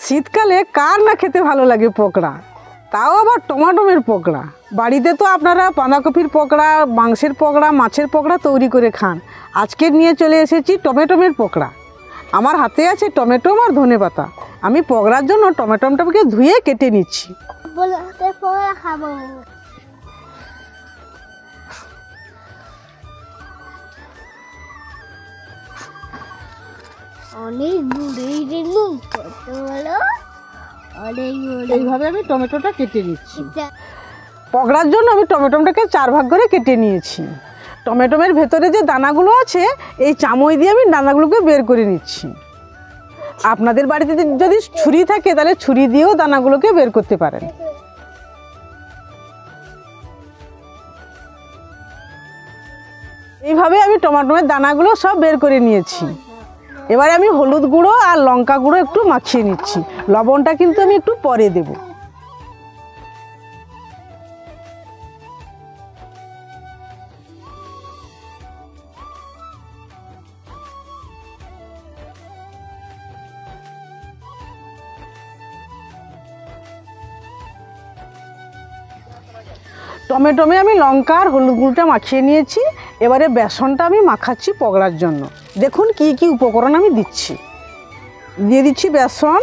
শীতকালে কার না খেতে ভালো লাগে পকোড়া, তাও আবার টমাটোমের পকোড়া। বাড়িতে তো আপনারা বাঁধাকপির পকোড়া, মাংসের পকোড়া, মাছের পকোড়া তৈরি করে খান। আজকে নিয়ে চলে এসেছি টমেটোমের পকোড়া। আমার হাতে আছে টমেটো আর ধনেপাতা। আমি পকোড়ার জন্য টমেটোটাকে ধুয়ে কেটে নিচ্ছি। খাবো অনেক দূরেই দিলুম কত বলো অনেক এইভাবে আমি টমেটোটা কেটে নিচ্ছি। পকোড়ার জন্য আমি টমেটোটাকে 4 ভাগ করে কেটে নিয়েছি। টমেটোমের ভেতরে যে দানাগুলো আছে এই চামচ দিয়ে আমি দানাগুলোকে বের করে নিচ্ছি। আপনাদের বাড়িতে যদি ছুরি থাকে তাহলে ছুরি দিয়েও দানাগুলোকে বের করতে পারেন। এইভাবে আমি টমেটোমের দানাগুলো সব বের করে নিয়েছি। এবারে আমি হলুদ গুঁড়ো আর লঙ্কা গুঁড়ো একটু মাখিয়ে নিচ্ছি। লবণটা কিন্তু আমি একটু পরে দেব। টমেটোমে আমি লঙ্কা আর হলুদ গুঁড়োটা মাখিয়ে নিয়েছি। এবারে বেসনটা আমি মাখাচ্ছি পকোড়ার জন্য। দেখুন কি কি উপকরণ আমি দিচ্ছি। দিয়ে দিচ্ছি বেসন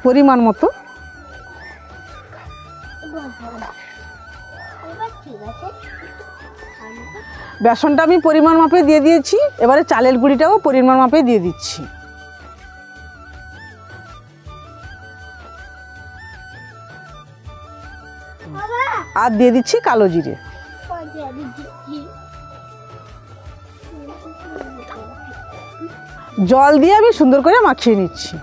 পরিমাণ মতো, বেসনটা আমি পরিমাণ মাপে দিয়ে দিয়েছি। এবারে চালের গুঁড়িটাও পরিমাণ মাপে দিয়ে দিচ্ছি। আর দিয়ে দিচ্ছি কালো জিরে। জল দিয়ে আমি সুন্দর করে মাখিয়ে নিচ্ছি।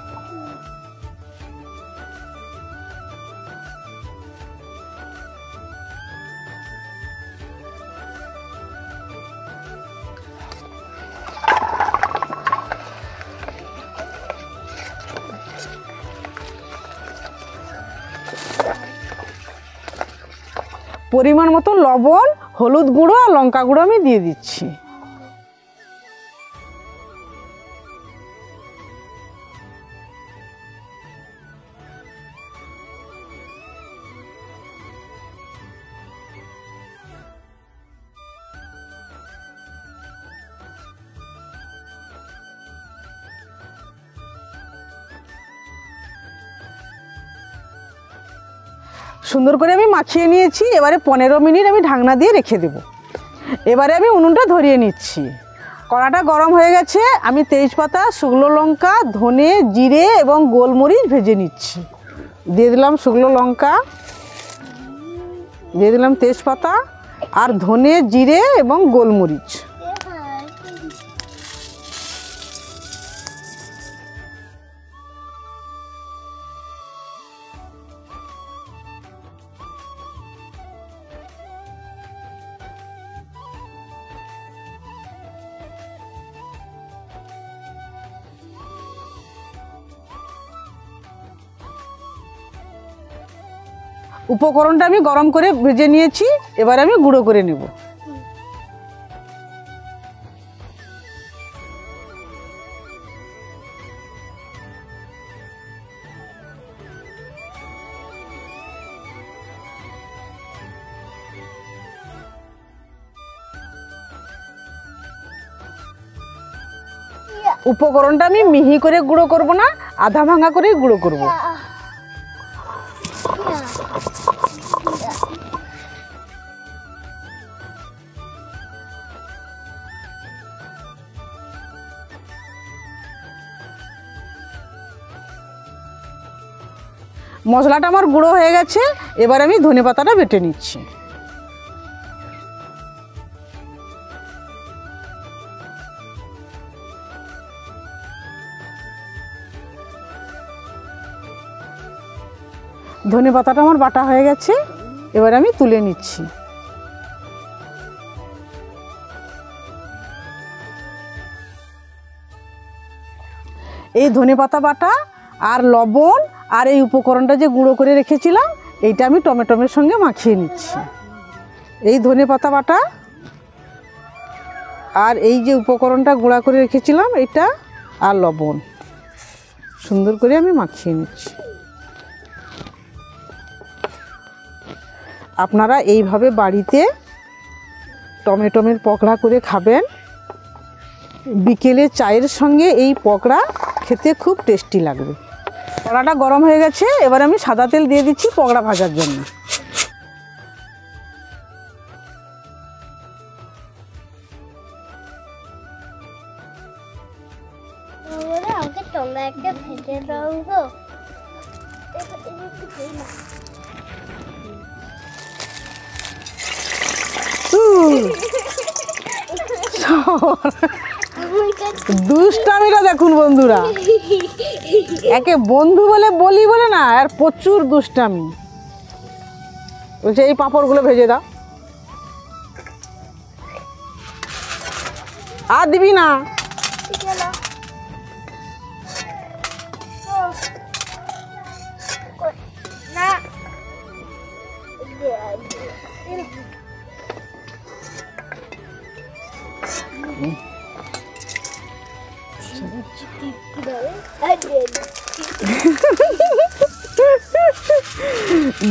পরিমাণ মতো লবণ, হলুদ গুঁড়ো আর লঙ্কা গুঁড়ো আমি দিয়ে দিচ্ছি। সুন্দর করে আমি মাখিয়ে নিয়েছি। এবারে 15 মিনিট আমি ঢাকনা দিয়ে রেখে দেব। এবারে আমি উনুনটা ধরিয়ে নিচ্ছি। কড়াটা গরম হয়ে গেছে। আমি তেজপাতা, শুকনো লঙ্কা, ধনে, জিরে এবং গোলমরিচ ভেজে নিচ্ছি। দিয়ে দিলাম শুকনো লঙ্কা, দিয়ে দিলাম তেজপাতা আর ধনে, জিরে এবং গোলমরিচ। উপকরণটা আমি গরম করে ভেজে নিয়েছি। এবার আমি গুঁড়ো করে নেব। উপকরণটা আমি মিহি করে গুঁড়ো করব না, আধা ভাঙা করে গুঁড়ো করব। মশলাটা আমার গুঁড়ো হয়ে গেছে। এবার আমি ধনেপাতাটা বেটে নিচ্ছি। ধনেপাতাটা আমার বাটা হয়ে গেছে। এবার আমি তুলে নিচ্ছি। এই ধনেপাতা বাটা আর লবণ আর এই উপকরণটা যে গুঁড়ো করে রেখেছিলাম এইটা আমি টমেটোর সঙ্গে মাখিয়ে নিচ্ছি। এই ধনেপাতা বাটা আর এই যে উপকরণটা গুঁড়া করে রেখেছিলাম এটা আর লবণ সুন্দর করে আমি মাখিয়ে নিচ্ছি। আপনারা এইভাবে বাড়িতে টমেটোমের পকোড়া করে খাবেন। বিকেলে চায়ের সঙ্গে এই পকোড়া খেতে খুব টেস্টি লাগবে। কড়াটা গরম হয়ে গেছে, এবার আমি সাদা তেল দিয়ে দিচ্ছি পকোড়া ভাজার জন্য। আমাকে তোমরা একটা ভেজে দাও গো। দুষ্টামিটা দেখুন বন্ধুরা, একে বন্ধু বলে বলি বলে না, আর প্রচুর দুষ্টামি। বলছে এই পাঁপড়গুলো ভেজে দাও, আর দিবি না। না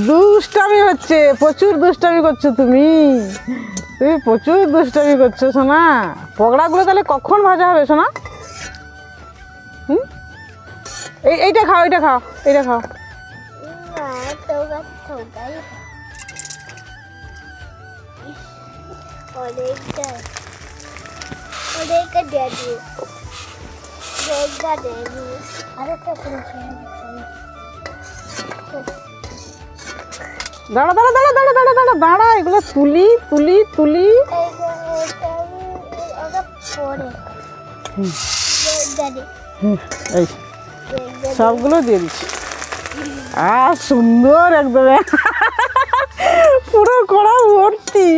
দুষ্টামি হচ্ছে, প্রচুর দুষ্টামি করছো তুমি প্রচুর দুষ্টামি করছো সোনা। পকোড়াগুলো তাহলে কখন ভাজা হবে সোনা? এইটা খাও, এইটা খাও, এইটা খাও। দাঁড়া দাঁড়া দাঁড়া দাঁড়া দাঁড়া দাঁড়া দাঁড়া, এগুলো তুলি তুলি তুলি। এই সবগুলো দিয়ে দিচ্ছি। আর সুন্দর একদম পুরো কড়া ভর্তি।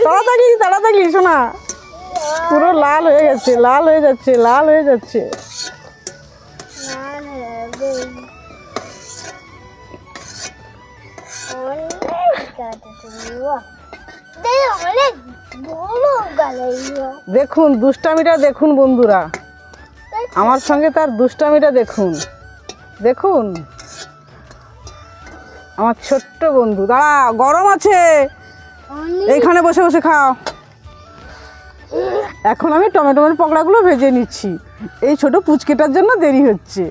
তাড়াতাড়ি তাড়াতাড়ি শোনা, পুরো লাল হয়ে গেছে, লাল হয়ে যাচ্ছে, লাল হয়ে যাচ্ছে। দেখুন দুষ্টামিটা দেখুন বন্ধুরা, আমার সঙ্গে তার দুষ্টামিটা দেখুন। দেখুন আমার ছোট্ট বন্ধু। দাঁড়া, গরম আছে, এইখানে বসে বসে খাও। এখন আমি টমেটোমের পকোড়াগুলো ভেজে নিচ্ছি, এই ছোট পুচকেটার জন্য দেরি হচ্ছে।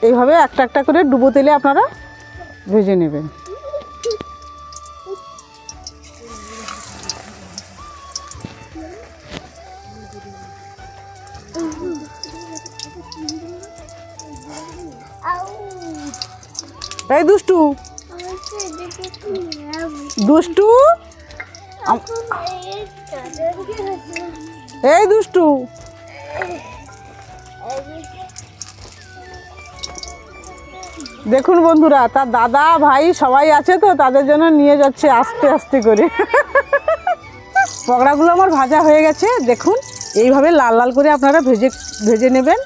এইভাবে একটা একটা করে ডুবো তেলে আপনারা ভেজে নেবেন। এই দুষ্টু দুষ্টু, এই দুষ্টু, দেখুন বন্ধুরা, তার দাদা ভাই সবাই আছে তো, তাদের জন্য নিয়ে যাচ্ছে আস্তে আস্তে করে। পকোড়াগুলো আমার ভাজা হয়ে গেছে। দেখুন এইভাবে লাল লাল করে আপনারা ভেজে ভেজে নেবেন।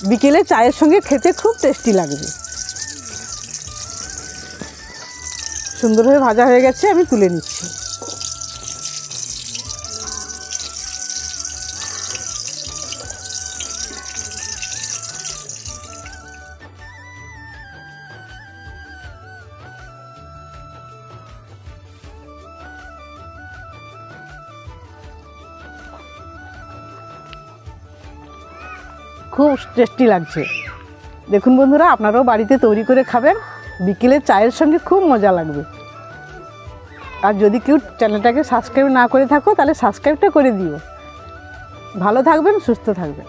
বিকেলে চায়ের সঙ্গে খেতে খুব টেস্টি লাগবে। সুন্দরভাবে ভাজা হয়ে গেছে, আমি তুলে নিচ্ছি। খুব টেস্টি লাগছে। দেখুন বন্ধুরা, আপনারাও বাড়িতে তৈরি করে খাবেন, বিকেলে চায়ের সঙ্গে খুব মজা লাগবে। আর যদি কেউ চ্যানেলটাকে সাবস্ক্রাইব না করে থাকো, তাহলে সাবস্ক্রাইবটা করে দিও। ভালো থাকবেন, সুস্থ থাকবেন।